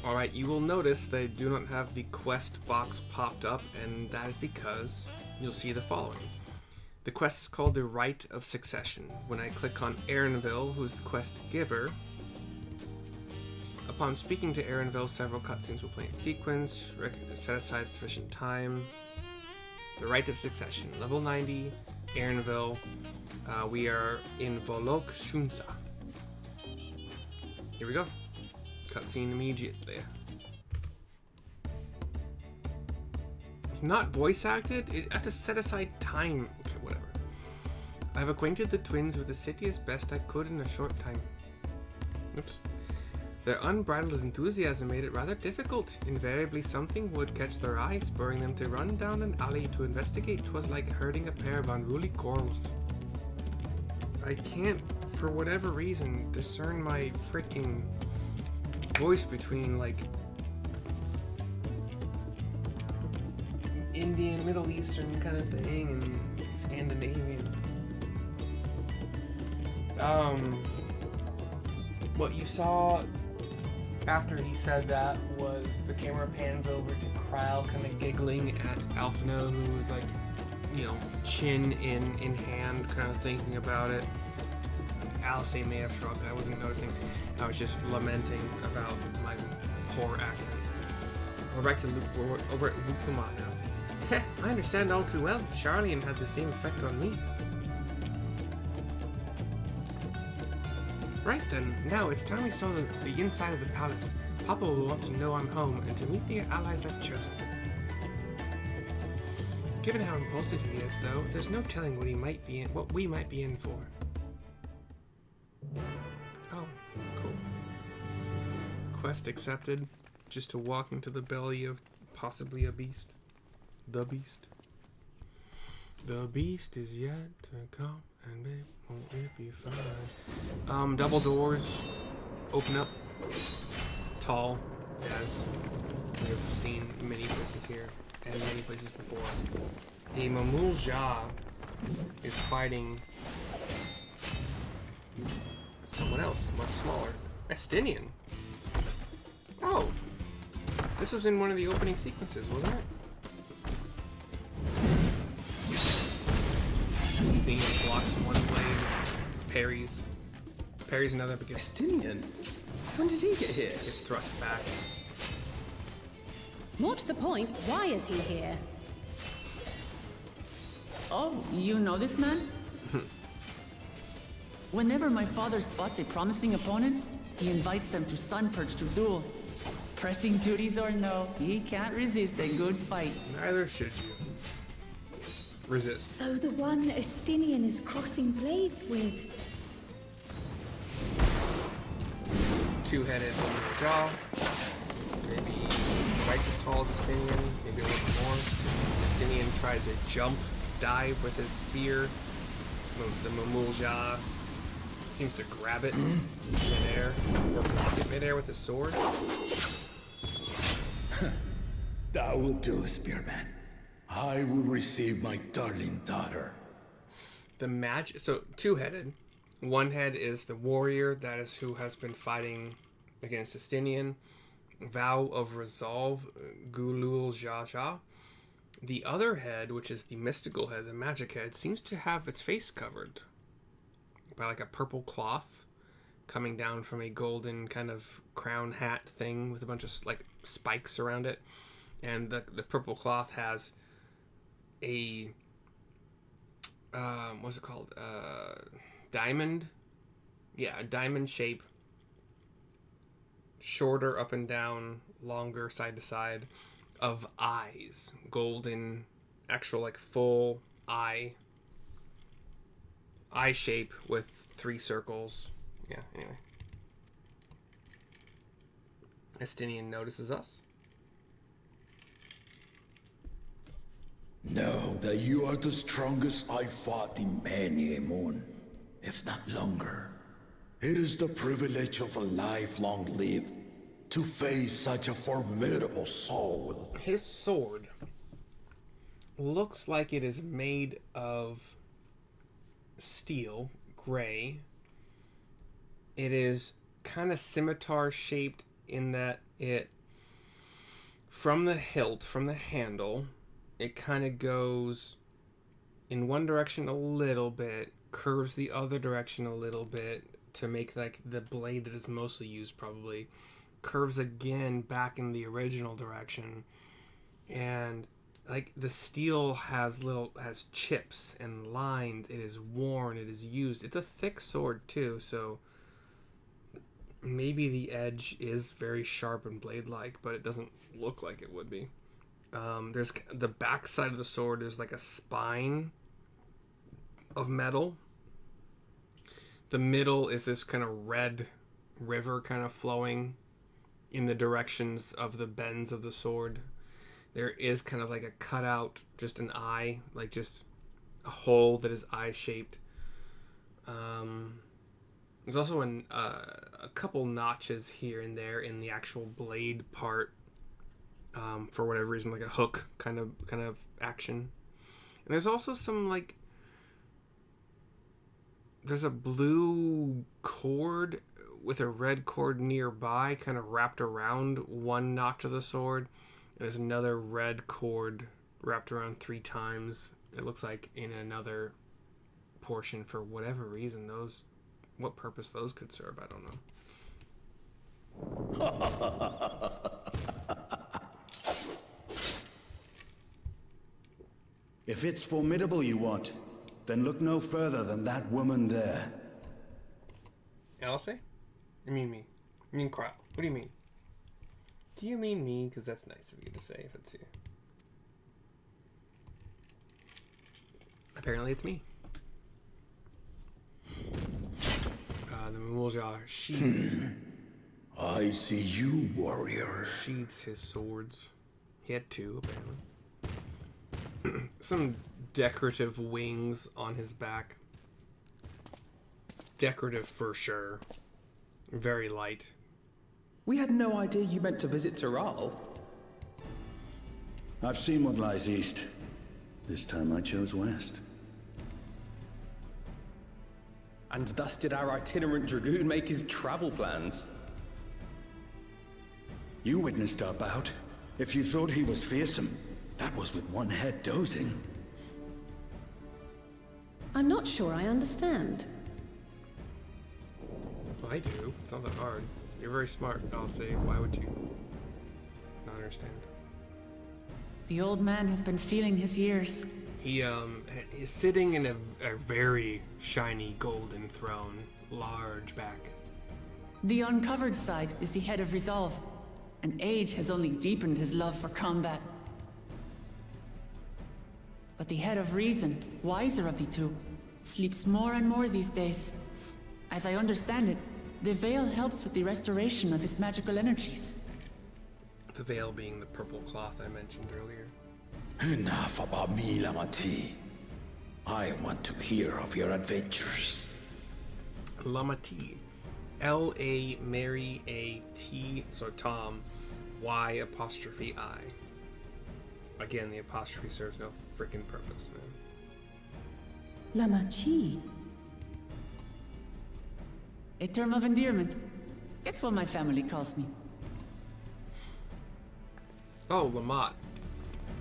Alright, you will notice they do not have the quest box popped up, and that is because you'll see the following. The quest is called the Rite of Succession. When I click on Aaronville, who's the quest giver, upon speaking to Aaronville, several cutscenes will play in sequence, set aside sufficient time. The Rite of Succession, level 90, Aaronville. We are in Volok Shunsa. Here we go. Cutscene immediately. It's not voice acted. I have to set aside time. Okay, whatever. I've acquainted the twins with the city as best I could in a short time. Oops. Their unbridled enthusiasm made it rather difficult. Invariably something would catch their eye, spurring them to run down an alley to investigate. 'Twas like herding a pair of unruly girls. I can't, for whatever reason, discern my freaking voice between, like, Indian, Middle Eastern kind of thing and Scandinavian. What you saw after he said that was the camera pans over to Krile kind of giggling at Alphino, who was like, you know, chin in hand, kind of thinking about it. Alice may have shrugged. I wasn't noticing. I was just lamenting about my poor accent. We're back to Luke. We're over at Wuk Lamat now. I understand all too well. Charlian had the same effect on me. Right then, now it's time we saw the inside of the palace. Papa will want to know I'm home and to meet the allies I've chosen. Given how impulsive he is, though, there's no telling what we might be in for. Oh, cool. Quest accepted, just to walk into the belly of possibly a beast. The beast. The beast is yet to come, and babe, won't it be fine? Double doors, open up, tall, as we've seen many places here, and many places before. A Mamul Ja is fighting someone else, much smaller. Estinian. Oh, this was in one of the opening sequences, wasn't it? Estinian blocks one blade, parries another, but gets Estinian? When did he get here? Gets thrust back. More to the point, why is he here? Oh, you know this man? Whenever my father spots a promising opponent, he invites them to Sunpurge to duel. Pressing duties or no, he can't resist a good fight. Neither should you. Resist. So the one Estinian is crossing blades with. Two-headed jaw. Maybe twice as tall as Estinian, maybe a little bit more. Estinian tries a jump dive with his spear. The Mamul Ja seems to grab it midair, or block it midair with his sword. That will do, Spearman. I will receive my darling daughter. The magic. So two-headed. One head is the warrior. That is who has been fighting against Estinian. Vow of Resolve, Gulul Jaja. The other head, which is the mystical head, the magic head, seems to have its face covered by like a purple cloth coming down from a golden kind of crown hat thing with a bunch of like spikes around it. And the purple cloth has a what's it called? Diamond. Yeah, a diamond shape. Shorter up and down, longer side to side, of eyes. Golden, actual like full eye shape with 3 circles. Yeah, anyway. Estinian notices us. Know that you are the strongest I fought in many a moon, if not longer. It is the privilege of a life long lived to face such a formidable soul. His sword looks like it is made of steel, gray. It is kind of scimitar shaped in that it from the hilt, from the handle, it kind of goes in one direction a little bit, curves the other direction a little bit to make like the blade that is mostly used probably, curves again back in the original direction, and like the steel has chips and lines. It is worn, it is used. It's a thick sword too, so maybe the edge is very sharp and blade-like, but it doesn't look like it would be. There's the back side of the sword is like a spine of metal. The middle is this kind of red river kind of flowing in the directions of the bends of the sword. There is kind of like a cutout, just an eye, like just a hole that is eye-shaped. There's also a couple notches here and there in the actual blade part, for whatever reason, like a hook kind of action. And there's also some like, there's a blue cord with a red cord nearby, kind of wrapped around one notch of the sword. There's another red cord wrapped around 3 times. It looks like in another portion for whatever reason. What purpose those could serve, I don't know. If it's formidable you want, then look no further than that woman there. Alice? You mean me? You mean Crowell? What do you mean? Do you mean me? Because that's nice of you to say if it's you. Apparently it's me. The Mulja sheathes. I see you, warrior. Sheathes his swords. He had 2, apparently. Some decorative wings on his back. Decorative for sure. Very light. We had no idea you meant to visit Taral. I've seen what lies east. This time I chose west. And thus did our itinerant dragoon make his travel plans. You witnessed our bout. If you thought he was fearsome, that was with one head dozing. I'm not sure I understand. Oh, I do. It's not that hard. You're very smart, I'll say. Why would you not understand? The old man has been feeling his years. He is sitting in a very shiny golden throne, large back. The uncovered side is the head of resolve, and age has only deepened his love for combat. But the head of reason, wiser of the two, sleeps more and more these days. As I understand it, the veil helps with the restoration of his magical energies. The veil being the purple cloth I mentioned earlier. Enough about me, Lamati. I want to hear of your adventures. Lamati. L-A Mary A-T, so Tom, Y''I. Again, the apostrophe serves no freaking purpose, man. Lamachi. A term of endearment. It's what my family calls me. Oh, Lamat.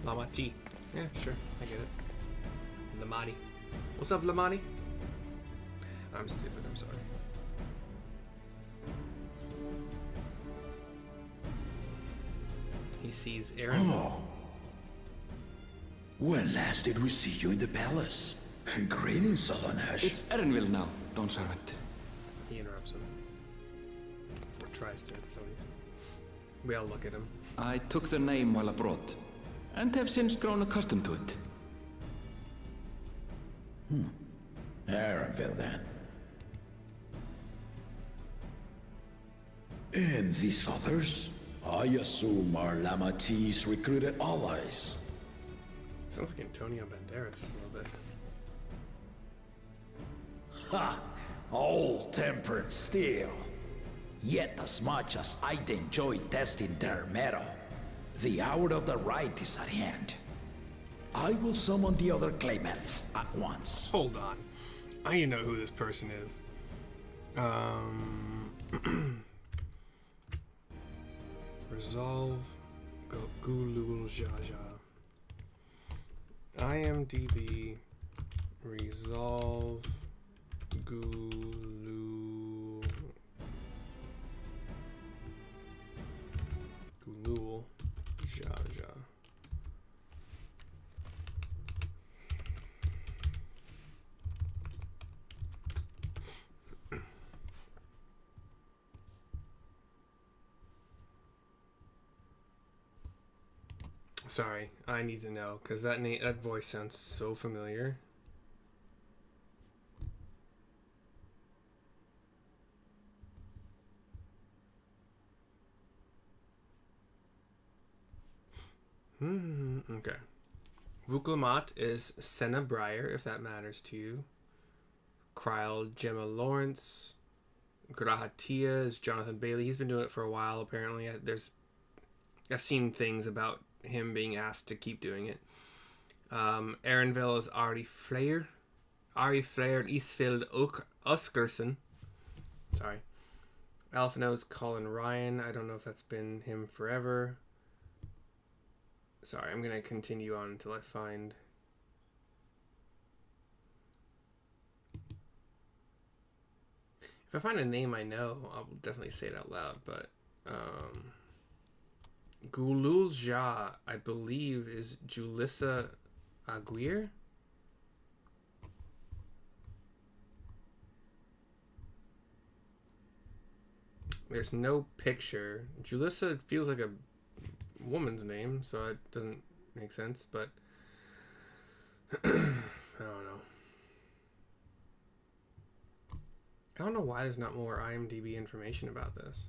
Lamati. Yeah, sure. I get it. Lamati. What's up, Lamati? I'm stupid. I'm sorry. He sees Aaron. Oh. When last did we see you in the palace? Greetings, Solanash. It's Erenville now, Don Servant. He interrupts him. Or tries to, at least. We all look at him. I took the name while abroad, and have since grown accustomed to it. Erenville, then. And these others? I assume are Lamati's recruited allies. Sounds like Antonio Banderas a little bit. Ha! Old-tempered steel. Yet as much as I'd enjoy testing their metal, the hour of the Rite is at hand. I will summon the other claimants at once. Hold on. I need to know who this person is. Resolve. Gulul Jaja. IMDb Resolve Gulul Jaja. Sorry, I need to know because that voice sounds so familiar. Okay. Wuk Lamat is Senna Breyer, if that matters to you. Kryle Gemma Lawrence. Grahatia is Jonathan Bailey. He's been doing it for a while, apparently. I've seen things about him being asked to keep doing it. Aaronville is Ari Flair. Ari Flair and Eastfield Oscarson. Sorry. Alphino is Colin Ryan. I don't know if that's been him forever. Sorry, I'm going to continue on until I find... If I find a name I know, I'll definitely say it out loud, but... Gulul Ja, I believe, is Julissa Aguirre? There's no picture. Julissa feels like a woman's name, so it doesn't make sense, but I don't know. I don't know why there's not more IMDb information about this.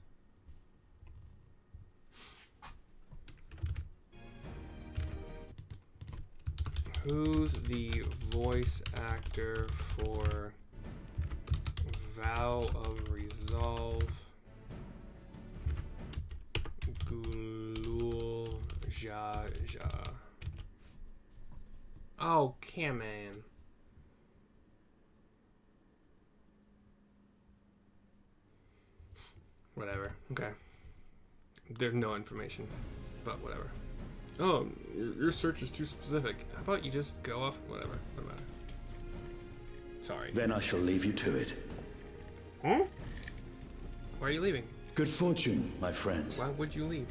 Who's the voice actor for Vow of Resolve? Gulul Jaja. Oh, come on. Whatever. Okay. There's no information, but whatever. Oh, your search is too specific. How about you just go off? Whatever. Doesn't matter. Sorry. Then I shall leave you to it. Hmm? Why are you leaving? Good fortune, my friends. Why would you leave?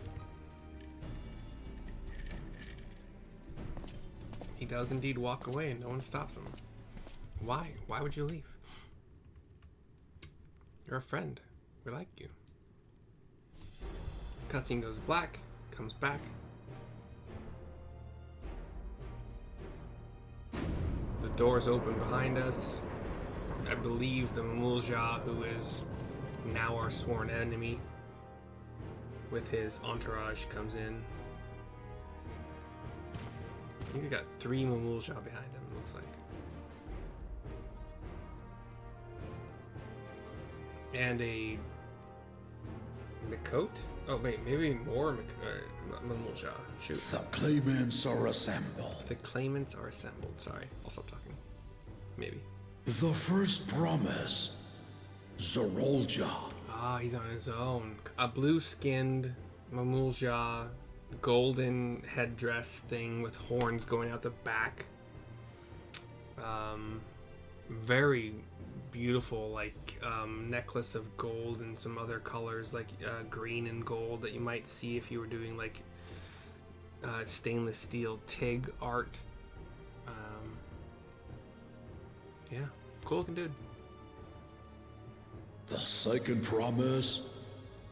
He does indeed walk away and no one stops him. Why? Why would you leave? You're a friend. We like you. Cutscene goes black, comes back. The doors open behind us. I believe the Mamulja, who is now our sworn enemy, with his entourage, comes in. I think we got 3 Mamulja behind him, looks like. And a Makot? Oh wait, maybe more Mamulja. Shoot. The claimants are assembled. The claimants are assembled. Sorry, I'll stop talking. Maybe. The first promise, Zorolja. Ah, he's on his own. A blue-skinned Mamulja, golden headdress thing with horns going out the back. Very beautiful, like necklace of gold and some other colors, like green and gold, that you might see if you were doing like stainless steel TIG art. Yeah, cool looking dude. The second promise,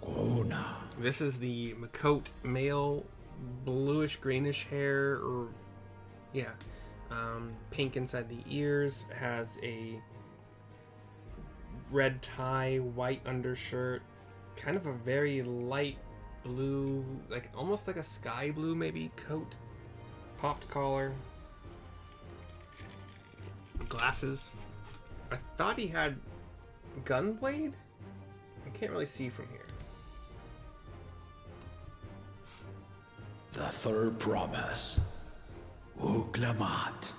Gona. This is the Makot male, bluish greenish hair, or yeah, pink inside the ears, has a red tie, white undershirt, kind of a very light blue, like almost like a sky blue maybe coat, popped collar, glasses. I thought he had gunblade. I can't really see from here. The third promise, Wuk Lamat.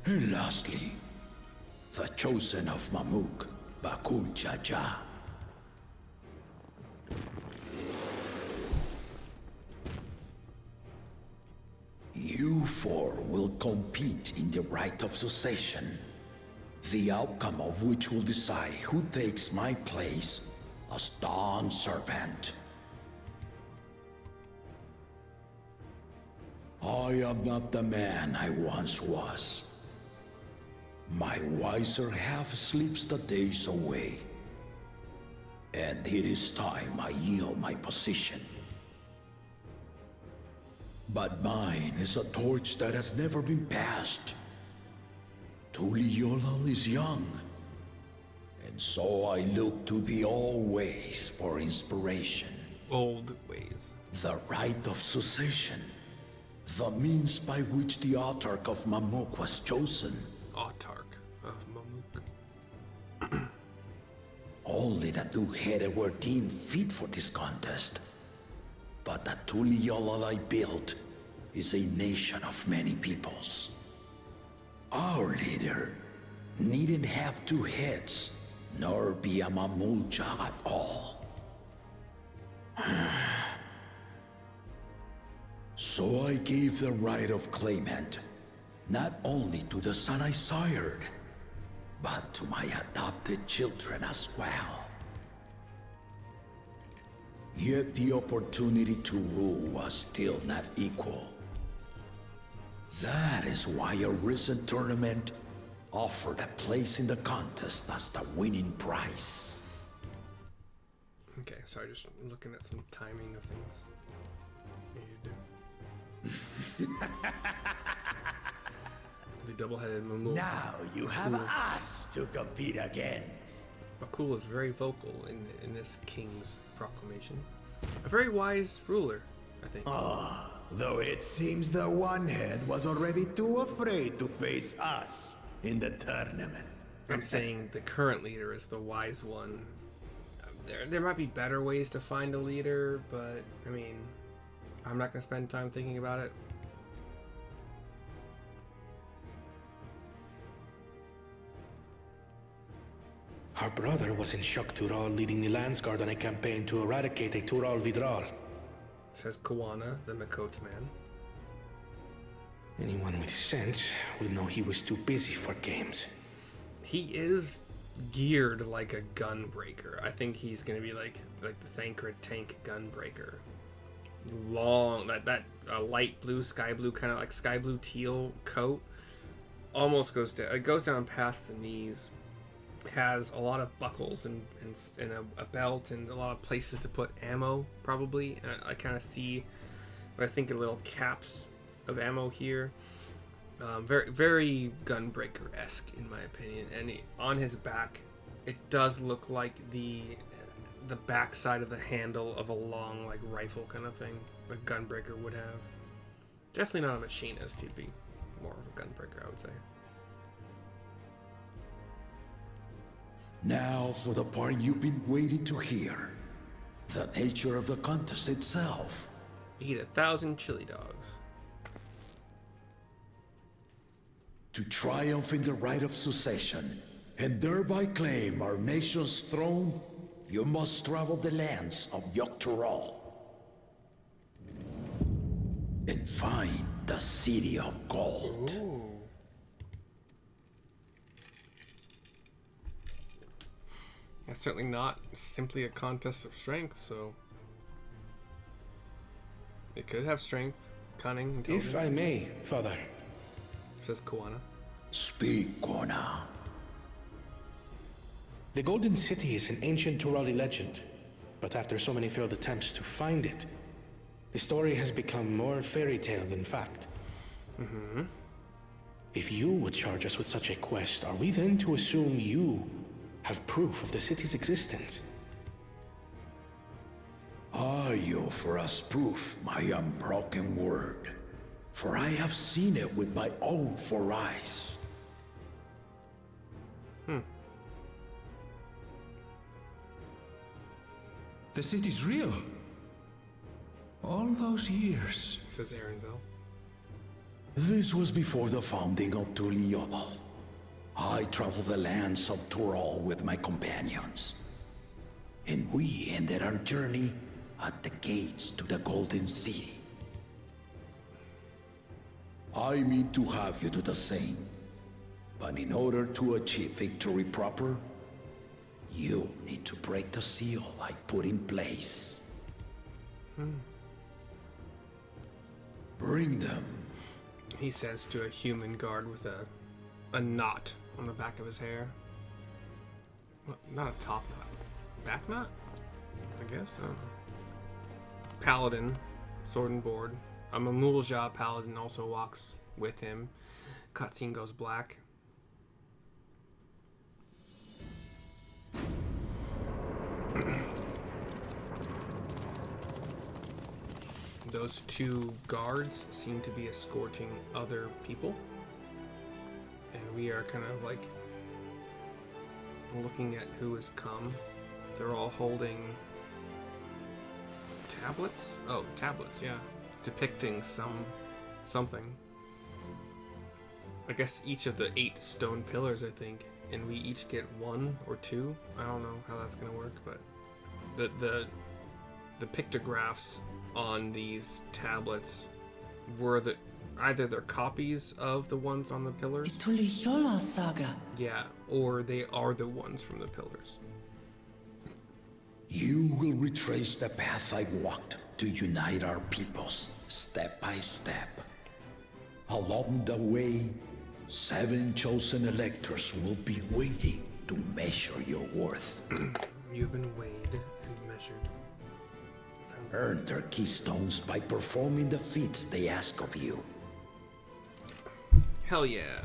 And lastly, the chosen of Mamuk, Bakul Jaja. You four will compete in the Rite of Succession, the outcome of which will decide who takes my place as Dawn Servant. I am not the man I once was. My wiser half sleeps the days away, and it is time I yield my position. But mine is a torch that has never been passed. Tuliyola is young, and so I look to the old ways for inspiration. Old ways. The Rite of Succession, the means by which the Autarch of Mamuk was chosen. Autarch of Mamuk. Only the two-headed were deemed fit for this contest. But the Tuliyola I built is a nation of many peoples. Our leader needn't have two heads, nor be a Mamulja at all. So I gave the right of claimant, not only to the son I sired, but to my adopted children as well. Yet the opportunity to rule was still not equal. That is why a recent tournament offered a place in the contest as the winning prize. Okay, sorry, just looking at some timing of things. You do. The double-headed Mamuk. Now you have us to compete against. Bakul is very vocal in this king's proclamation. A very wise ruler, I think. Though it seems the one-head was already too afraid to face us in the tournament. I'm saying the current leader is the wise one. There might be better ways to find a leader, but, I mean, I'm not going to spend time thinking about it. Our brother was in Shok Tural leading the Landsguard on a campaign to eradicate a Tural Vidral. Says Kawana, the Makot man. Anyone with sense would know he was too busy for games. He is geared like a gunbreaker. I think he's going to be like the Thancred tank gunbreaker. Long, that light blue, sky blue, kind of like sky blue teal coat. Almost goes down. It goes down past the knees. Has a lot of buckles and a belt and a lot of places to put ammo, probably. And I kind of see what I think are little caps of ammo here. Very, very gunbreaker-esque in my opinion. And on his back, it does look like the backside of the handle of a long like rifle kind of thing, a gunbreaker would have. Definitely not a machinist. He'd be more of a gunbreaker, I would say. Now for the part you've been waiting to hear. The nature of the contest itself. Eat 1,000 chili dogs. To triumph in the Rite of Succession, and thereby claim our nation's throne, you must travel the lands of Yoktural and find the City of Gold. Ooh. That's certainly not simply a contest of strength, so it could have strength, cunning, intelligence. If I may, Father. Says Kawana. Speak, Kona. The Golden City is an ancient Turali legend, but after so many failed attempts to find it, the story has become more fairy tale than fact. If you would charge us with such a quest, are we then to assume you have proof of the city's existence? I offer us proof, my unbroken word, for I have seen it with my own 4 eyes. The city's real. All those years. Says Aaronville. This was before the founding of Tuliyola. I traveled the lands of Tural with my companions. And we ended our journey at the gates to the Golden City. I mean to have you do the same. But in order to achieve victory proper, you'll need to break the seal I put in place. Bring them. He says to a human guard with a knot on the back of his hair. What? Not a top knot. Back knot? I guess. Paladin, sword and board. A Mamulja paladin also walks with him. Cutscene goes black. Those two guards seem to be escorting other people. And we are kind of like looking at who has come. They're all holding tablets? Oh, tablets, yeah. Depicting something. I guess each of the 8 stone pillars, I think. And we each get 1 or 2. I don't know how that's gonna work, but the pictographs on these tablets were either they're copies of the ones on the pillars. The Tuliyola saga. Yeah, or they are the ones from the pillars. You will retrace the path I walked to unite our peoples, step by step. Along the way, 7 chosen electors will be waiting to measure your worth. You've been weighed and measured. Earn their keystones by performing the feats they ask of you. Hell yeah.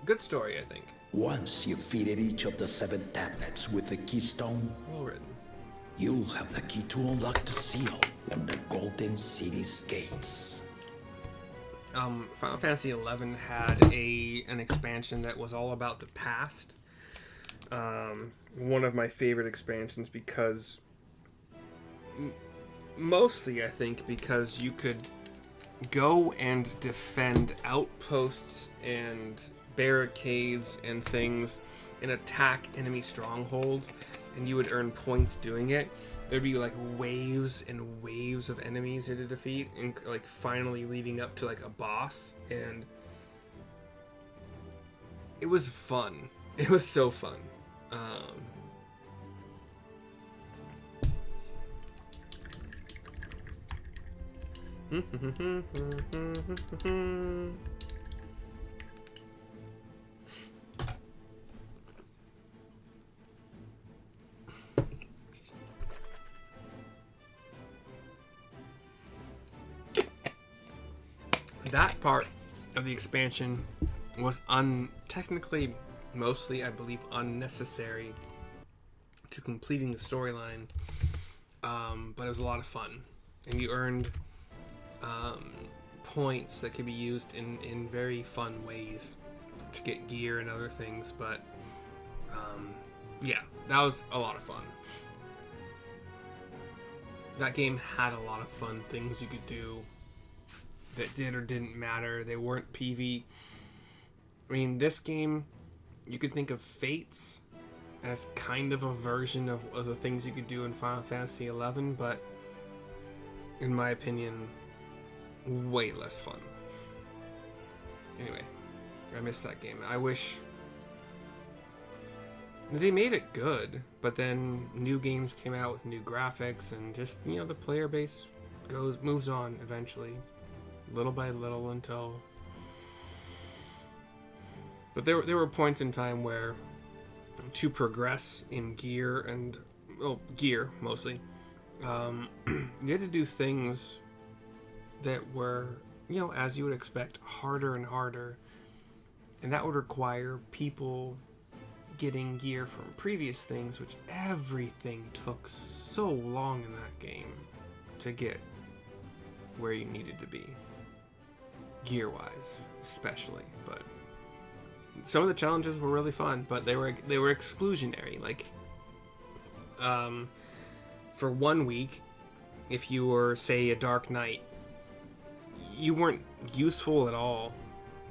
Good story, I think. Once you've fitted each of the 7 tablets with the keystone, Well written. you'll have the key to unlock the seal on the Golden City's gates. Final Fantasy XI had an expansion that was all about the past. One of my favorite expansions because mostly I think because you could go and defend outposts and barricades and things and attack enemy strongholds, and you would earn points doing it. There'd be like waves and waves of enemies you had to defeat, and like finally leading up to like a boss, and it was fun. It was so fun. That part of the expansion was technically, mostly, I believe, unnecessary to completing the storyline, but it was a lot of fun, and you earned points that could be used in very fun ways to get gear and other things, but yeah, that was a lot of fun. That game had a lot of fun things you could do that did or didn't matter. They weren't PV. I mean, this game, you could think of Fates as kind of a version of the things you could do in Final Fantasy XI, but in my opinion, way less fun. Anyway, I missed that game. I wish they made it good, but then new games came out with new graphics, and just, you know, the player base moves on eventually, little by little, until. But there were points in time where, to progress in gear and, well, gear mostly, you had to do things that were, you know, as you would expect, harder and harder, and that would require people getting gear from previous things, which everything took so long in that game to get where you needed to be, gear-wise, especially. But some of the challenges were really fun, but they were exclusionary. Like, for 1 week, if you were, say, a Dark Knight, you weren't useful at all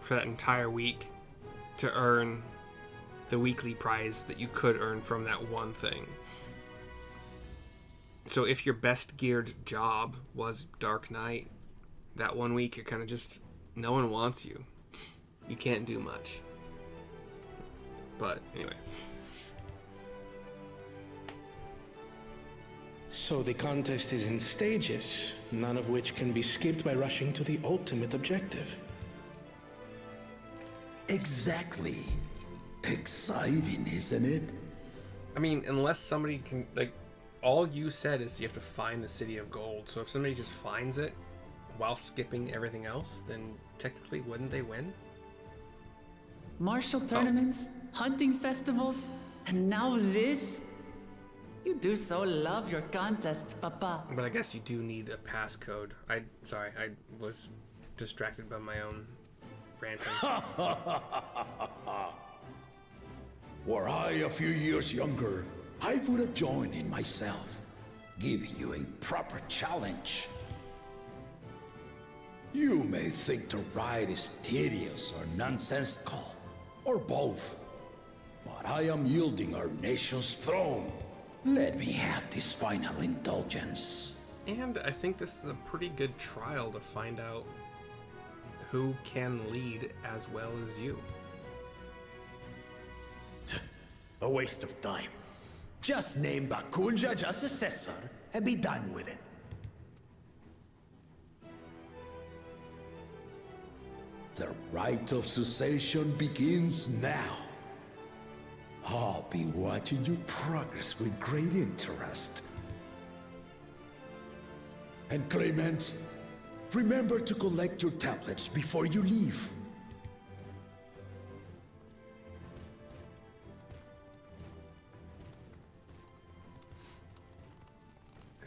for that entire week to earn the weekly prize that you could earn from that one thing. So if your best geared job was Dark Knight, that one week you're kind of just, no one wants you. You can't do much. But anyway. So the contest is in stages, none of which can be skipped by rushing to the ultimate objective. Exactly. Exciting, isn't it? I mean, unless somebody can, like, all you said is you have to find the City of Gold. So if somebody just finds it while skipping everything else, then technically wouldn't they win? Martial tournaments, hunting festivals, and now this? You do so love your contests, Papa. But I guess you do need a passcode. Sorry, I was distracted by my own ranting. Were I a few years younger, I would have joined in myself, giving you a proper challenge. You may think the ride is tedious or nonsensical, or both, but I am yielding our nation's throne. Let me have this final indulgence. And I think this is a pretty good trial to find out who can lead as well as you. A waste of time. Just name Bakunja as successor and be done with it. The rite of succession begins now. I'll be watching your progress with great interest. And Clemens, remember to collect your tablets before you leave.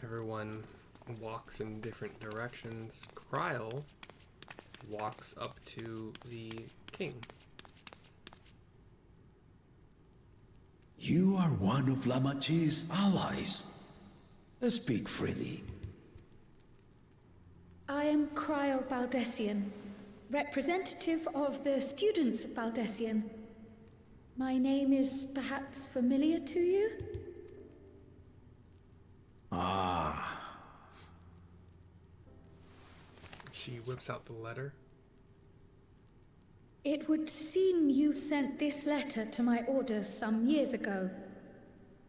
Everyone walks in different directions. Kryl walks up to the king. You are one of Lamat's allies. Speak freely. I am Kryl Baldessian, representative of the students of Baldessian. My name is perhaps familiar to you? Ah. She whips out the letter. It would seem you sent this letter to my orders some years ago.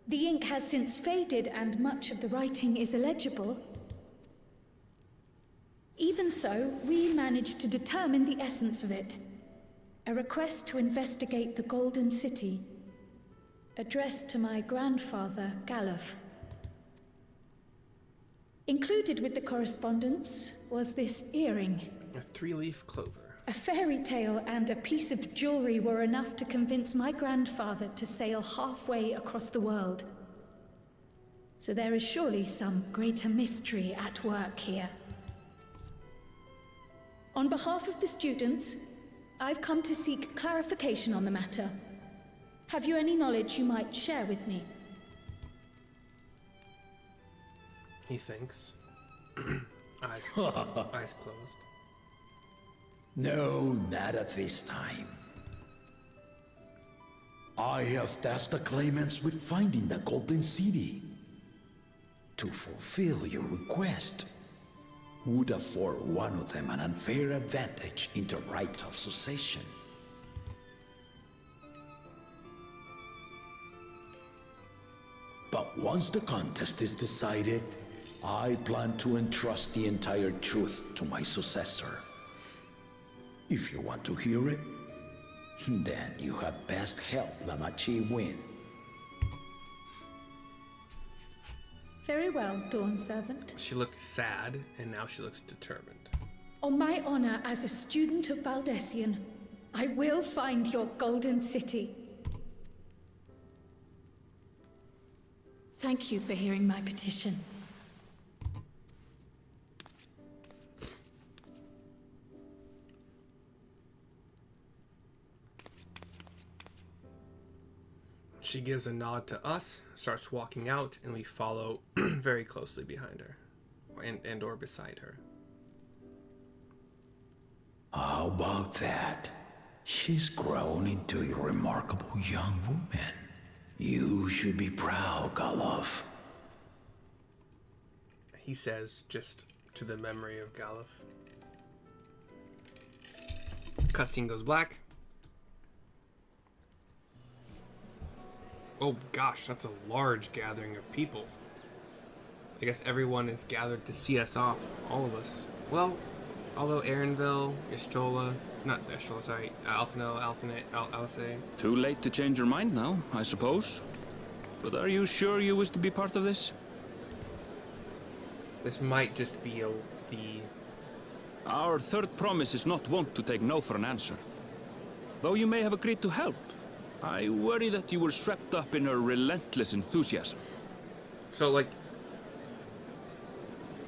The ink has since faded and much of the writing is illegible. Even so, we managed to determine the essence of it. A request to investigate the Golden City, addressed to my grandfather, Galuf. Included with the correspondence was this earring. A 3-leaf clover. A fairy tale and a piece of jewelry were enough to convince my grandfather to sail halfway across the world. So there is surely some greater mystery at work here. On behalf of the students, I've come to seek clarification on the matter. Have you any knowledge you might share with me? He thinks. Eyes closed. No, not at this time. I have tasked the claimants with finding the Golden City. To fulfill your request would afford one of them an unfair advantage in the right of succession. But once the contest is decided, I plan to entrust the entire truth to my successor. If you want to hear it, then you had best help Lamat win. Very well, Dawn Servant. She looked sad, and now she looks determined. On my honor as a student of Baldessian, I will find your Golden City. Thank you for hearing my petition. She gives a nod to us, starts walking out, and we follow very closely behind her, and or beside her. How about that? She's grown into a remarkable young woman. You should be proud, Galuf. He says, just to the memory of Galuf. Cutscene goes black. Oh gosh, that's a large gathering of people. I guess everyone is gathered to see us off, all of us. Well, although Aaronville, Alphino, Alphinae. Too late to change your mind now, I suppose. But are you sure you wish to be part of this? This might just be Our third promise is not wont to take no for an answer. Though you may have agreed to help, I worry that you were swept up in her relentless enthusiasm. So, like,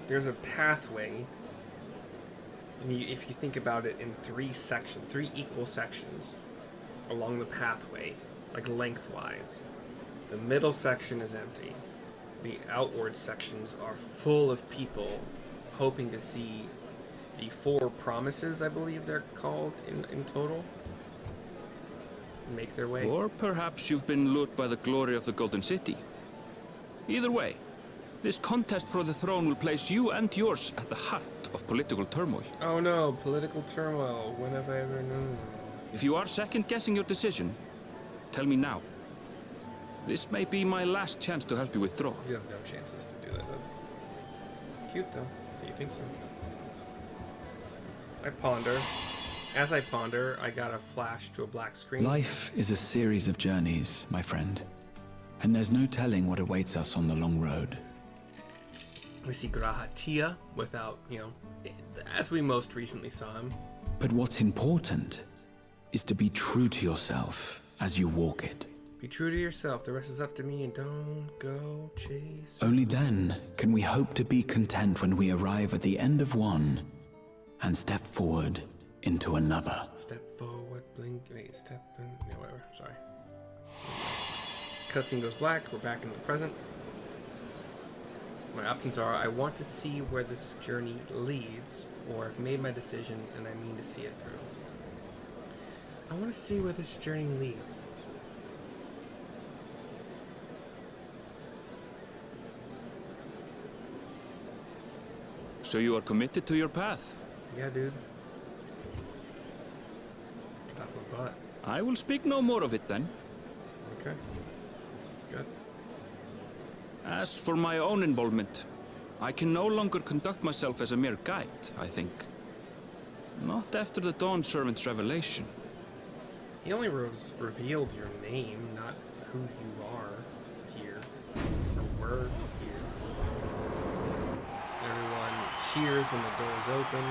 there's a pathway, and if you think about it in three equal sections along the pathway, like lengthwise. The middle section is empty. The outward sections are full of people hoping to see the 4 promises, I believe they're called in total, make their way. Or perhaps you've been lured by the glory of the Golden City. Either way, this contest for the throne will place you and yours at the heart of political turmoil. Oh no, political turmoil. When have I ever known? If you are second-guessing your decision, tell me now. This may be my last chance to help you withdraw. You have no chances to do that, though. Cute, though. Do you think so? I ponder. As I ponder, I got a flash to a black screen. Life is a series of journeys, my friend. And there's no telling what awaits us on the long road. We see Grahatia without, as we most recently saw him. But what's important is to be true to yourself as you walk it. Be true to yourself. The rest is up to me, and don't go chase. Only then can we hope to be content when we arrive at the end of one and step forward into another. Step forward, blink, wait, step in, whatever, sorry. Cutscene goes black, we're back in the present. My options are, I want to see where this journey leads, or I've made my decision and I mean to see it through. I want to see where this journey leads. So you are committed to your path? Yeah, dude. Get off my butt. I will speak no more of it then. Okay. Good. As for my own involvement, I can no longer conduct myself as a mere guide, I think. Not after the Dawn Servant's revelation. He only revealed your name, not who you are here, or were here. Everyone cheers when the doors open.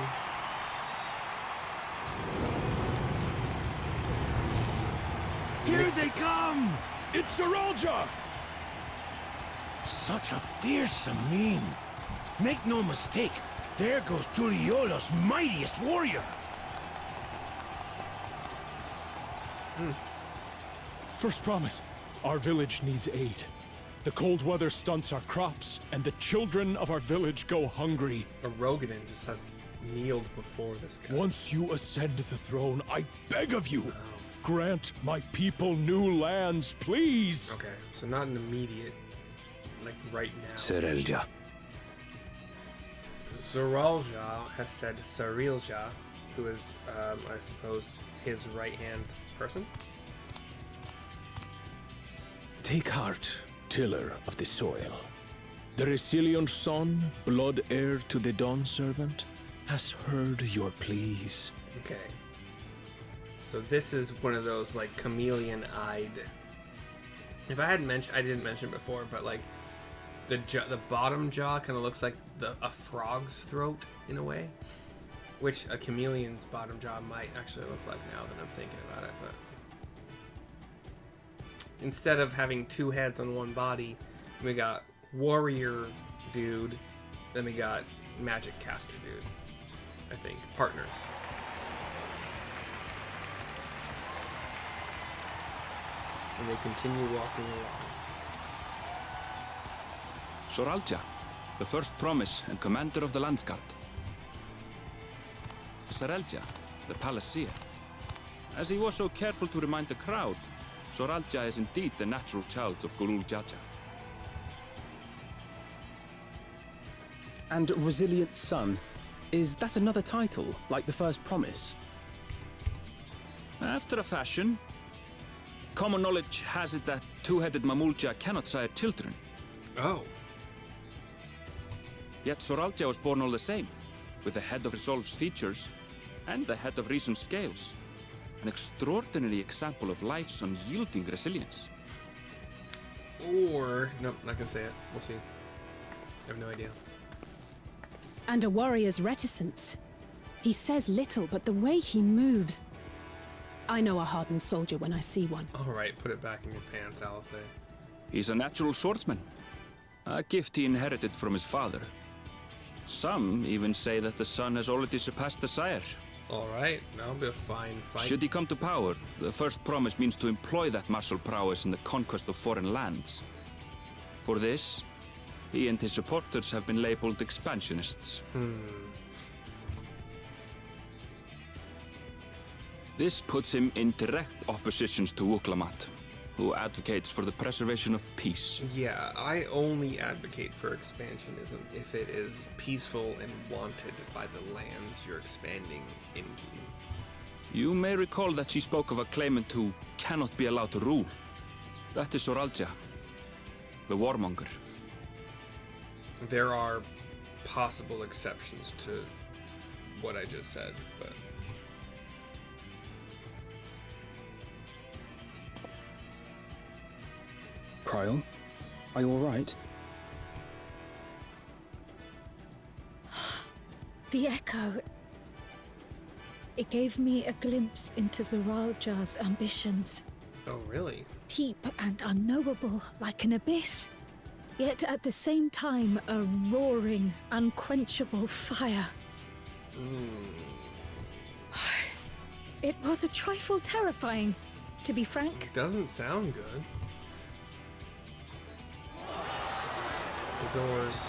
Here they come! It's Saralja! Such a fearsome mien. Make no mistake, there goes Tuliola's mightiest warrior. First promise, our village needs aid. The cold weather stunts our crops, and the children of our village go hungry. A Rogadin just has kneeled before this guy. Once you ascend the throne, I beg of you, grant my people new lands, please. Okay, so not an immediate, like right now. Saralja. Zaralja has said Sarilja, who is, I suppose, his right-hand person. Take heart, tiller of the soil. The Resilient son, blood heir to the Dawn Servant, has heard your pleas. Okay. So this is one of those, like, chameleon-eyed... If I hadn't mentioned... I didn't mention it before, but, like, the bottom jaw kind of looks like a frog's throat, in a way. Which a chameleon's bottom jaw might actually look like now that I'm thinking about it, but... Instead of having 2 heads on one body, we got warrior dude, then we got magic caster dude. I think. Partners. And they continue walking along. Soralja, the first promise and commander of the Landsguard. Saralja, the Palacia. As he was so careful to remind the crowd, Soralja is indeed the natural child of Gulul Jaja. And Resilient Son, is that another title, like the first promise? After a fashion. Common knowledge has it that two-headed Mamulja cannot sire children. Oh. Yet Soralja was born all the same, with the head of Resolve's features and the head of Reason's scales. An extraordinary example of life's unyielding resilience. Or... Nope, not gonna say it. We'll see. I have no idea. And a warrior's reticence. He says little, but the way he moves... I know a hardened soldier when I see one. Alright, put it back in your pants, Alice. He's a natural swordsman. A gift he inherited from his father. Some even say that the son has already surpassed the sire. Alright, that'll be a fine fight. Should he come to power, the first promise means to employ that martial prowess in the conquest of foreign lands. For this, he and his supporters have been labeled expansionists. This puts him in direct opposition to Wuk Lamat, who advocates for the preservation of peace. Yeah, I only advocate for expansionism if it is peaceful and wanted by the lands you're expanding into. You may recall that she spoke of a claimant who cannot be allowed to rule. That is Soralja, the warmonger. There are possible exceptions to what I just said, but... Cryle, are you alright? The echo. It gave me a glimpse into Zoralja's ambitions. Oh, really? Deep and unknowable, like an abyss. Yet at the same time, a roaring, unquenchable fire. It was a trifle terrifying, to be frank. Doesn't sound good. The doors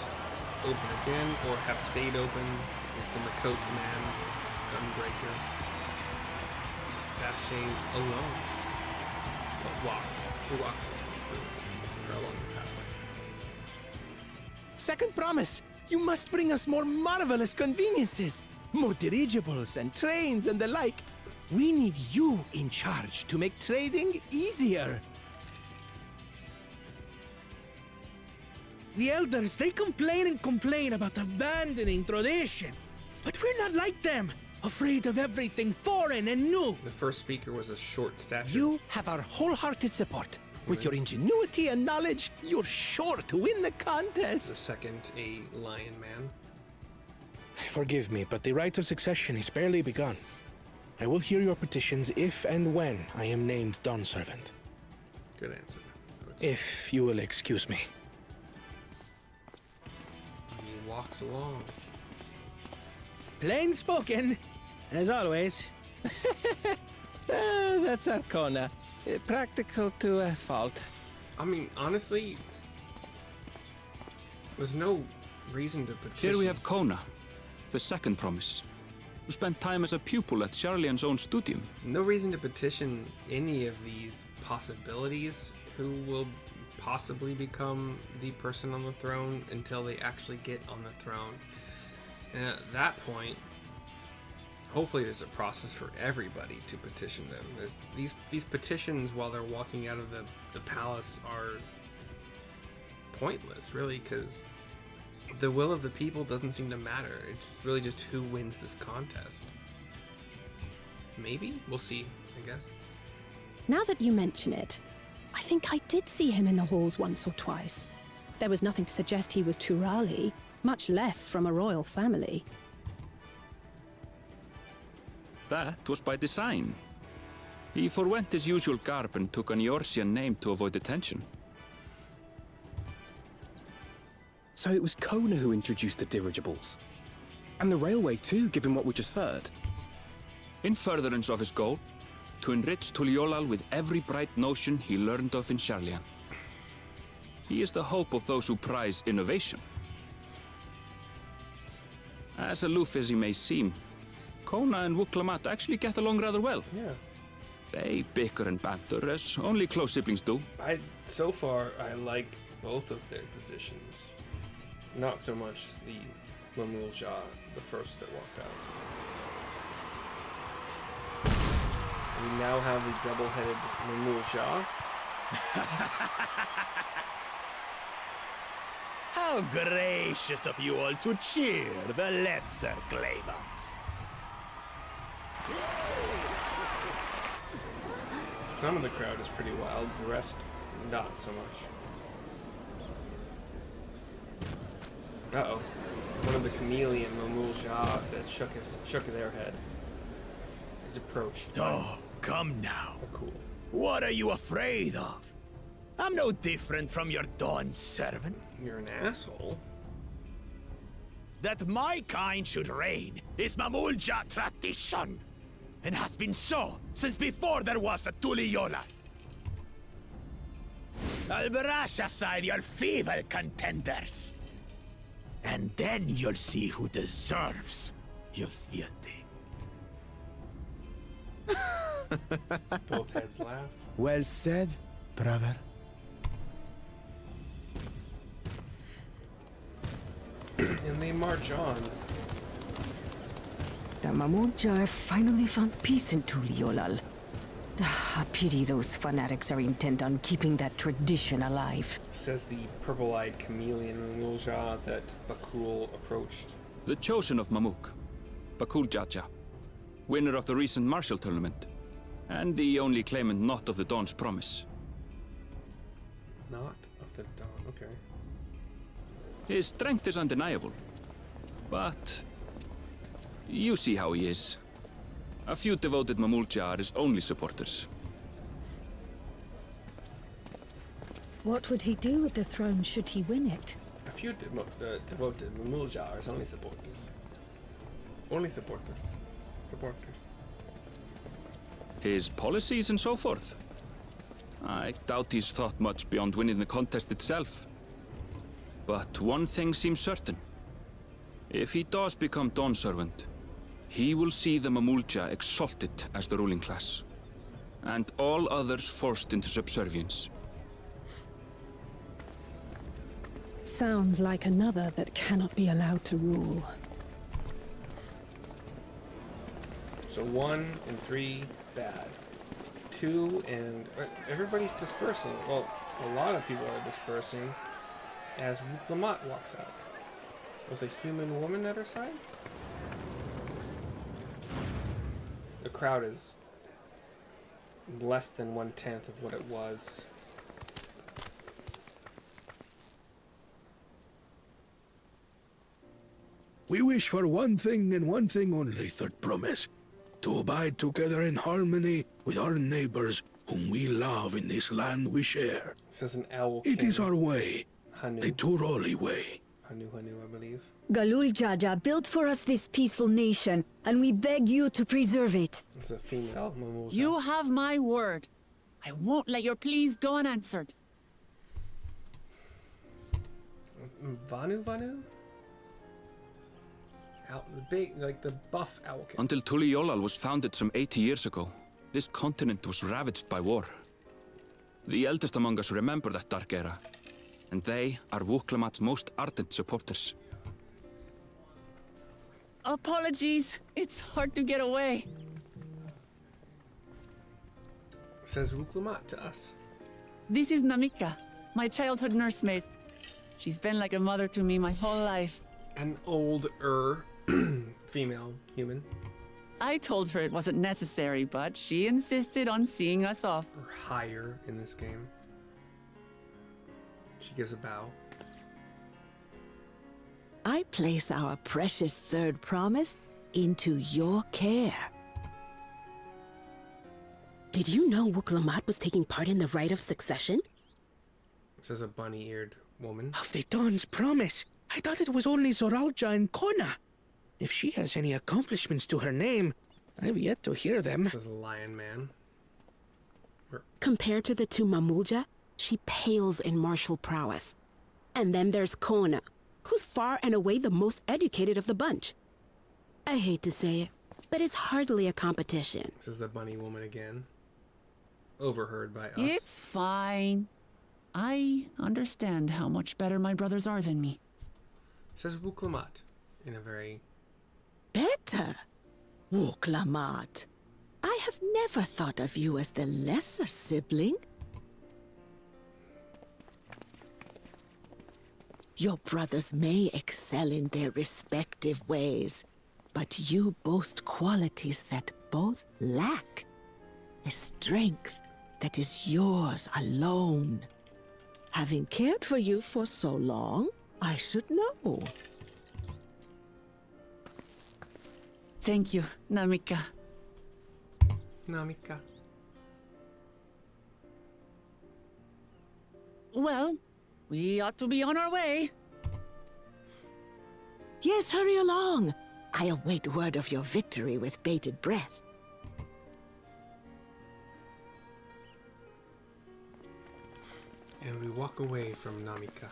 open again, or have stayed open from the coachman, gunbreaker. Sachets alone. But walks. Who walks along the pathway? Second promise! You must bring us more marvelous conveniences! More dirigibles and trains and the like. We need you in charge to make trading easier. The elders, they complain and complain about abandoning tradition. But we're not like them, afraid of everything foreign and new. The first speaker was a short stature. You have our wholehearted support. With your ingenuity and knowledge, you're sure to win the contest. The second, a lion man. Forgive me, but the right of succession is barely begun. I will hear your petitions if and when I am named Dawn Servant. Good answer. If you will excuse me. He walks along. Plain spoken, as always. That's Arcona. Practical to a fault. I mean, honestly, there's no reason to petition. Here we have Kona, the second promise, who spent time as a pupil at Charlian's own studium. No reason to petition any of these possibilities who will possibly become the person on the throne until they actually get on the throne. And at that point, hopefully there's a process for everybody to petition them. These petitions while they're walking out of the palace are pointless, really, because the will of the people doesn't seem to matter. It's really just who wins this contest. Maybe? We'll see, I guess. Now that you mention it, I think I did see him in the halls once or twice. There was nothing to suggest he was Turali, much less from a royal family. That was by design. He forwent his usual garb and took an Eorzean name to avoid attention. So it was Kona who introduced the dirigibles. And the railway too, given what we just heard. In furtherance of his goal, to enrich Tuliolal with every bright notion he learned of in Charlian. He is the hope of those who prize innovation. As aloof as he may seem, Kona and Wuk Lamat actually get along rather well. Yeah. They bicker and banter as only close siblings do. So far, I like both of their positions. Not so much the Mamul-Ja, the first that walked out. We now have the double-headed Mamul-Ja. How gracious of you all to cheer the lesser claimants. Some of the crowd is pretty wild, the rest not so much. Uh-oh. One of the chameleon Mamul-Ja that shook their head is approached. Oh, come now. Oh, cool. What are you afraid of? I'm no different from your Dawn servant. You're an asshole. That my kind should reign is Mamul-Ja tradition, and has been so since before there was a Tuliyollal. I'll brush aside your feeble contenders, and then you'll see who deserves your fealty. Both heads laugh. Well said, brother. And they march on. The Mamul-Ja have finally found peace in Tuliyollal. I pity those fanatics are intent on keeping that tradition alive. Says the purple-eyed chameleon Mamul-Ja that Bakul approached. The chosen of Mamuk, Bakul Jaja, winner of the recent martial tournament, and the only claimant not of the Dawn's promise. Not of the Dawn, okay. His strength is undeniable, but you see how he is. A few devoted Mamul-Ja are his only supporters. What would he do with the throne should he win it? A few devoted Mamul-Ja are his only supporters. Only supporters. Supporters. His policies and so forth? I doubt he's thought much beyond winning the contest itself. But one thing seems certain. If he does become Dawn Servant, he will see the Mamul-Ja exalted as the ruling class, and all others forced into subservience. Sounds like another that cannot be allowed to rule. So 1 and 3, bad. 2 and... everybody's dispersing. Well, a lot of people are dispersing as Wuk Lamat walks out. With a human woman at her side? The crowd is less than 1/10 of what it was. We wish for one thing and one thing only, Third Promise. To abide together in harmony with our neighbors whom we love in this land we share. Says an owl. It is our way. Hanu. The Turoli way. Hanu, I believe. Galul Jaja built for us this peaceful nation, and we beg you to preserve it. It's a female Mamul-Ja. You have my word. I won't let your pleas go unanswered. Vanu? The big, like the buff owl. Until Tuliyollal was founded some 80 years ago, this continent was ravaged by war. The eldest among us remember that dark era, and they are Wuk Lamat's most ardent supporters. Apologies. It's hard to get away. Says Wuk Lamat to us. This is Namika, my childhood nursemaid. She's been like a mother to me my whole life. An older female human. I told her it wasn't necessary, but she insisted on seeing us off. Or higher in this game. She gives a bow. I place our precious Third Promise into your care. Did you know Wuk Lamat was taking part in the Rite of Succession? Says a bunny-eared woman. Of the Dawn's Promise. I thought it was only Zoralja and Kona. If she has any accomplishments to her name, I've yet to hear them. Says Lion Man. Compared to the two Mamul-Ja, she pales in martial prowess. And then there's Kona, who's far and away the most educated of the bunch. I hate to say it, but it's hardly a competition. This is the bunny woman again. Overheard by us. It's fine. I understand how much better my brothers are than me. Says Wuk Lamat in a very... Better? Wuk Lamat. I have never thought of you as the lesser sibling. Your brothers may excel in their respective ways, but you boast qualities that both lack. A strength that is yours alone. Having cared for you for so long, I should know. Thank you, Namika. Namika. Well, we ought to be on our way. Yes, hurry along. I await word of your victory with bated breath. And we walk away from Namika.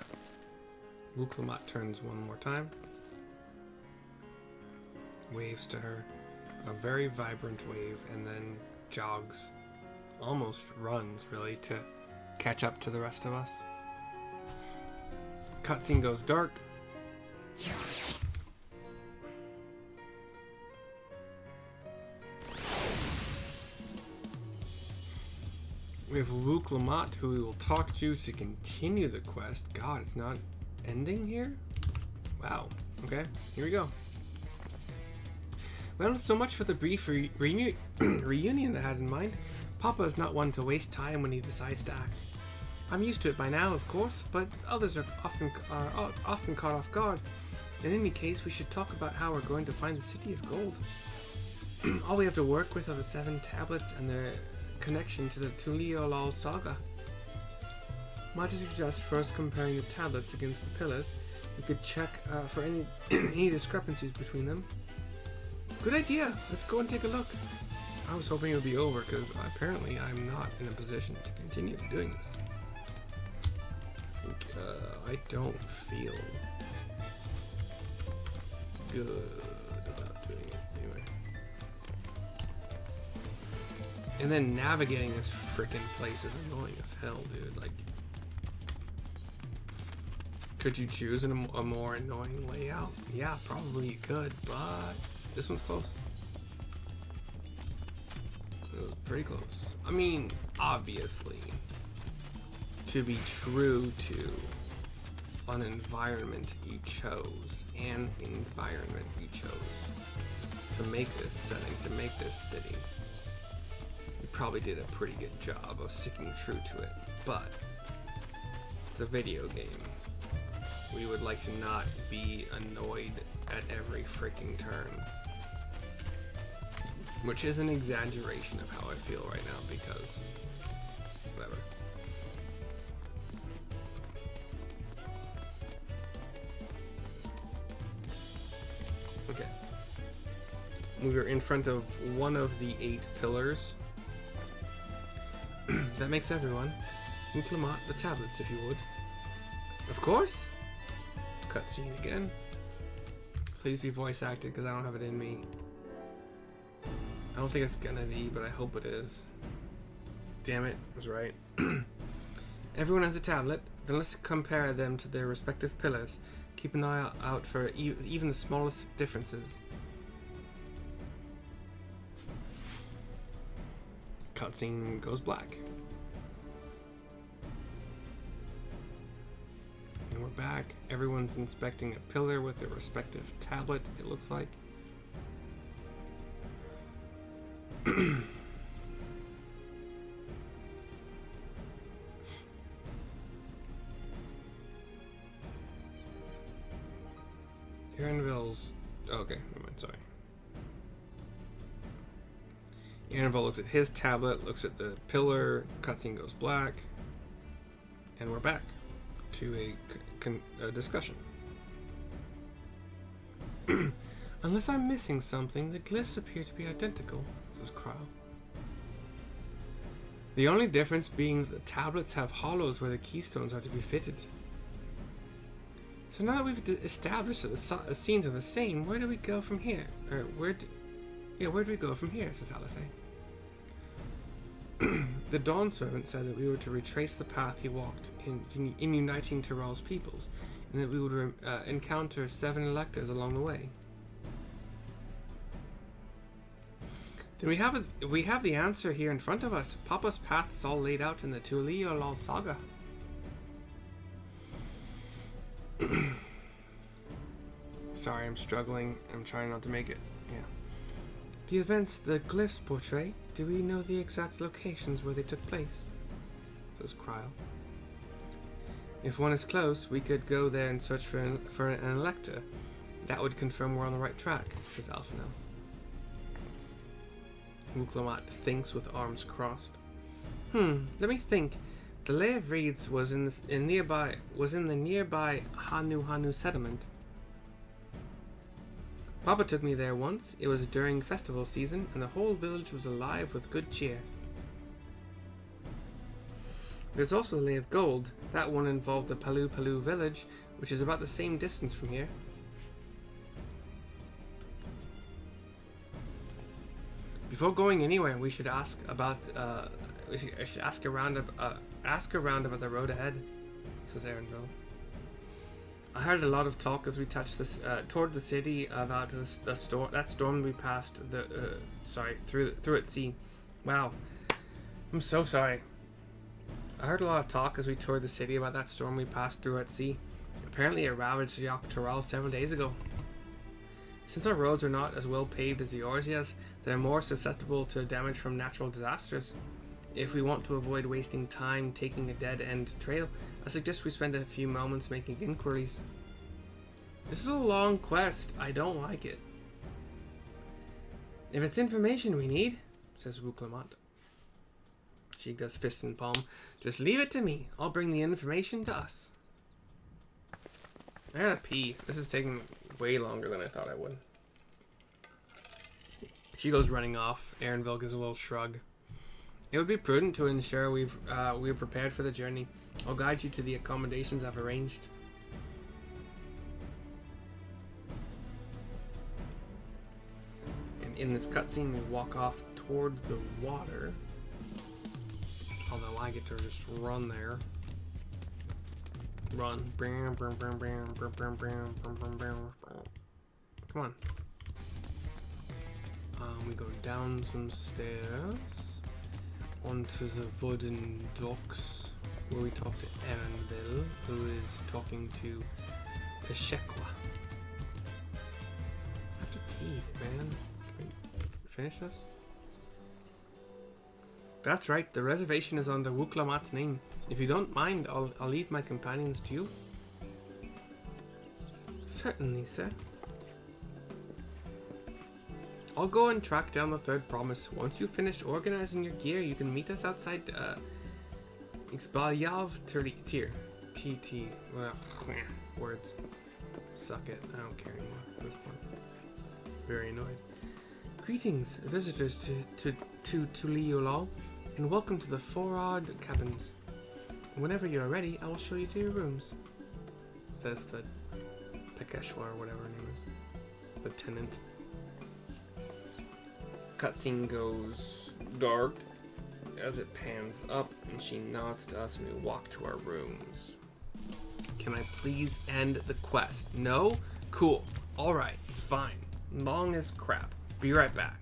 Wuk Lamat turns one more time. Waves to her. A very vibrant wave, and then jogs. Almost runs, really, to catch up to the rest of us. Cutscene goes dark. We have Wuk Lamat, who we will talk to continue the quest. God, it's not ending here? Wow. Okay, here we go. Well, so much for the brief reunion I had in mind. Papa is not one to waste time when he decides to act. I'm used to it by now, of course, but others are often caught off guard. In any case, we should talk about how we're going to find the City of Gold. All we have to work with are the 7 tablets and their connection to the Tuliolal saga. Might I suggest first comparing the tablets against the pillars. We could check for any discrepancies between them. Good idea. Let's go and take a look. I was hoping it would be over because apparently I'm not in a position to continue doing this. I don't feel good about doing it anyway. And then navigating this freaking place is annoying as hell, dude. Like, could you choose a more annoying layout? Yeah, probably you could, but this one's close. It was pretty close. I mean, obviously, to be true to an environment you chose, to make this setting, to make this city, you probably did a pretty good job of sticking true to it, but it's a video game. We would like to not be annoyed at every freaking turn. Which is an exaggeration of how I feel right now, because whatever. Okay. We were in front of one of the 8 pillars. That makes everyone. Wuk Lamat, the tablets, if you would. Of course! Cutscene again. Please be voice acted, because I don't have it in me. I don't think it's gonna be, but I hope it is. Damn it, I was right. Everyone has a tablet, then let's compare them to their respective pillars. Keep an eye out for even the smallest differences. Cutscene goes black. And we're back. Everyone's inspecting a pillar with their respective tablet, it looks like. Aaronville's... okay, never mind, sorry. Aaronville looks at his tablet, looks at the pillar, cutscene goes black, and we're back to a discussion. Unless I'm missing something, the glyphs appear to be identical, says Kryle. The only difference being that the tablets have hollows where the keystones are to be fitted. So now that we've established that the scenes are the same, where do we go from here? Or where do... Yeah, where do we go from here? Says Alice. The Dawn Servant said that we were to retrace the path he walked in uniting Tyrell's peoples, and that we would encounter 7 electors along the way. Then we have the answer here in front of us. Papa's path is all laid out in the Tuliolal saga. Sorry, I'm struggling. I'm trying not to make it. Yeah. The events the glyphs portray, do we know the exact locations where they took place? Says Cryle. If one is close, we could go there and search for an elector. That would confirm we're on the right track, says Alphino. Wuk Lamat thinks with arms crossed. Let me think. The Lay of Reeds was in the nearby Hanu settlement. Papa took me there once. It was during festival season, and the whole village was alive with good cheer. There's also the Lay of Gold. That one involved the Palu Palu village, which is about the same distance from here. Before going anywhere, we should ask about. I should ask around about the road ahead, says Aaronville. I heard a lot of talk as we touched this toward the city about the storm. That storm we passed through at sea. Wow, I'm so sorry. I heard a lot of talk as we toured the city about that storm we passed through at sea. Apparently, it ravaged Yok Tyrell several days ago. Since our roads are not as well paved as the Orzias, they're more susceptible to damage from natural disasters. If we want to avoid wasting time taking a dead-end trail, I suggest we spend a few moments making inquiries. This is a long quest. I don't like it. If it's information we need, says Wuk Lamat. She does fist and palm. Just leave it to me. I'll bring the information to us. I gotta pee. This is taking way longer than I thought I would. She goes running off. Aaronville gives a little shrug. It would be prudent to ensure we're prepared for the journey. I'll guide you to the accommodations I've arranged. And in this cutscene, we walk off toward the water. Although I get to just run there. Run. Come on. We go down some stairs onto the wooden docks where we talk to Aaronville, who is talking to Peshekwa. I have to pee, man. Can we finish this? That's right, the reservation is under Wuk Lamat's name. If you don't mind, I'll leave my companions to you. Certainly, sir. I'll go and track down the third promise. Once you've finished organizing your gear, you can meet us outside Xbalyav Tier. TT. Words. Suck it. I don't care anymore at this point. Very annoyed. Greetings, visitors to Tuliolal, and welcome to the Forad Cabins. Whenever you are ready, I will show you to your rooms, says the Pekeshwa or whatever her name is. Lieutenant. Cutscene goes dark as it pans up, and she nods to us and we walk to our rooms. Can I please end the quest? No? Cool. Alright, fine. Long as crap. Be right back.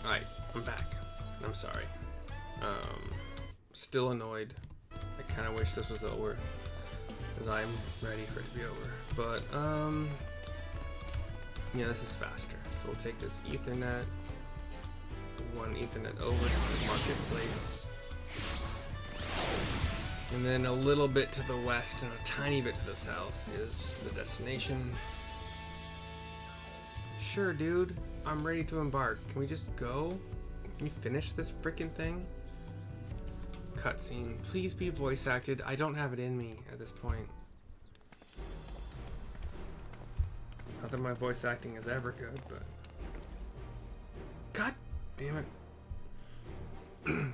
Alright, I'm back. I'm sorry. Still annoyed. I kind of wish this was over, because I'm ready for it to be over. But, yeah, this is faster. So we'll take this Ethernet, one Ethernet over to the marketplace, and then a little bit to the west and a tiny bit to the south is the destination. Sure, dude. I'm ready to embark. Can we just go? Can we finish this freaking thing? Cutscene. Please be voice acted. I don't have it in me at this point. Not that my voice acting is ever good, but... God damn it.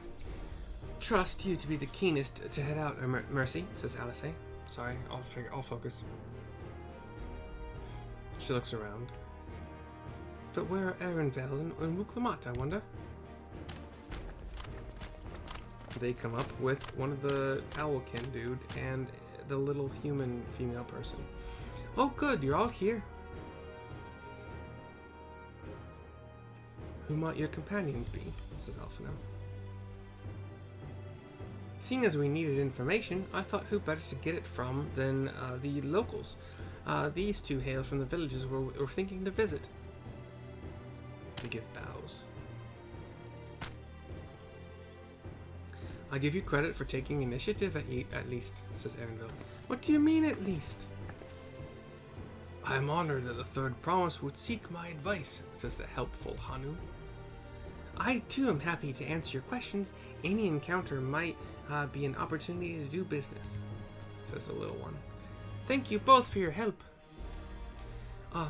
Trust you to be the keenest to head out. Mercy, says Alice. Sorry, I'll focus. She looks around. But where are Erenvel and Wuk Lamat, I wonder? They come up with one of the Owlkin dude and the little human female person. Oh good, you're all here. Who might your companions be? Says Alphino. Seeing as we needed information, I thought who better to get it from than the locals. These two hail from the villages we're thinking to visit. They give bows. I give you credit for taking initiative at least, says Erenvel. What do you mean at least? I am honored that the third promise would seek my advice, says the helpful Hanu. I too am happy to answer your questions. Any encounter might be an opportunity to do business, says the little one. Thank you both for your help.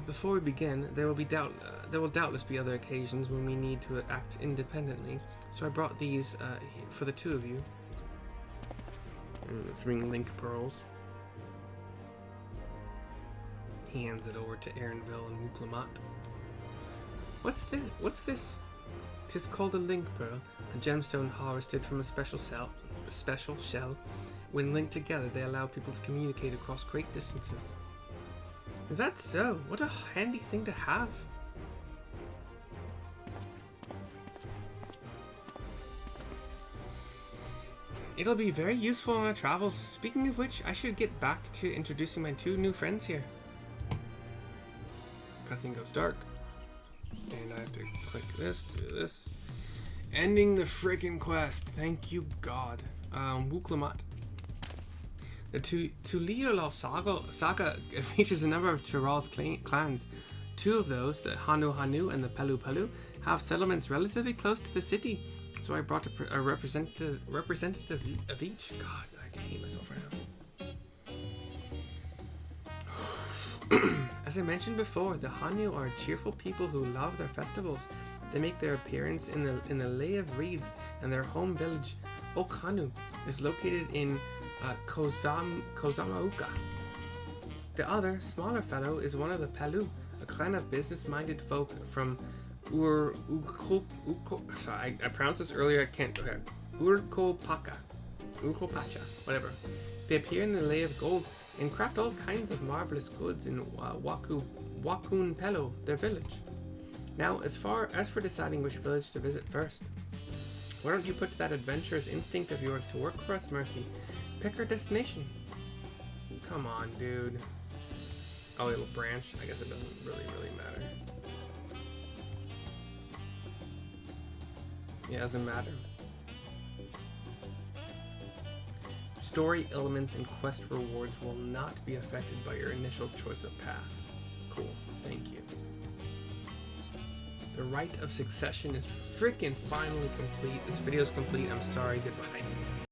Before we begin, there will doubtless be other occasions when we need to act independently, so I brought these for the two of you. And 3 link pearls. He hands it over to Erenvel and Wuk Lamat. What's this? 'Tis called a link pearl, a gemstone harvested from a special shell. When linked together, they allow people to communicate across great distances. Is that so? What a handy thing to have. It'll be very useful on our travels. Speaking of which, I should get back to introducing my 2 new friends here. Cutscene goes dark. And I have to click this, do this. Ending the freaking quest. Thank you, God. Wuk Lamat. The Tuliolal saga features a number of Tyrell's clans. 2 of those, the Hanu and the Palu, have settlements relatively close to the city. So I brought a representative of each. God, I can hate myself right now. As I mentioned before, the Hanu are cheerful people who love their festivals. They make their appearance in the Lay of Reeds, and their home village, Okhanu, is located in Kozamauka. The other, smaller fellow is one of the Palu, a clan of business-minded folk from sorry, I pronounced this earlier, I can't. Okay. Urkopacha, whatever. They appear in the Lay of Gold and craft all kinds of marvelous goods in Wakun Pelo, their village. Now, as for deciding which village to visit first, why don't you put that adventurous instinct of yours to work for us, Mercy? Pick our destination. Come on, dude. Oh, it'll branch. I guess it doesn't really matter. Yeah, it doesn't matter. Story elements and quest rewards will not be affected by your initial choice of path. Cool, thank you. The Rite of Succession is freaking finally complete. This video is complete. I'm sorry, goodbye.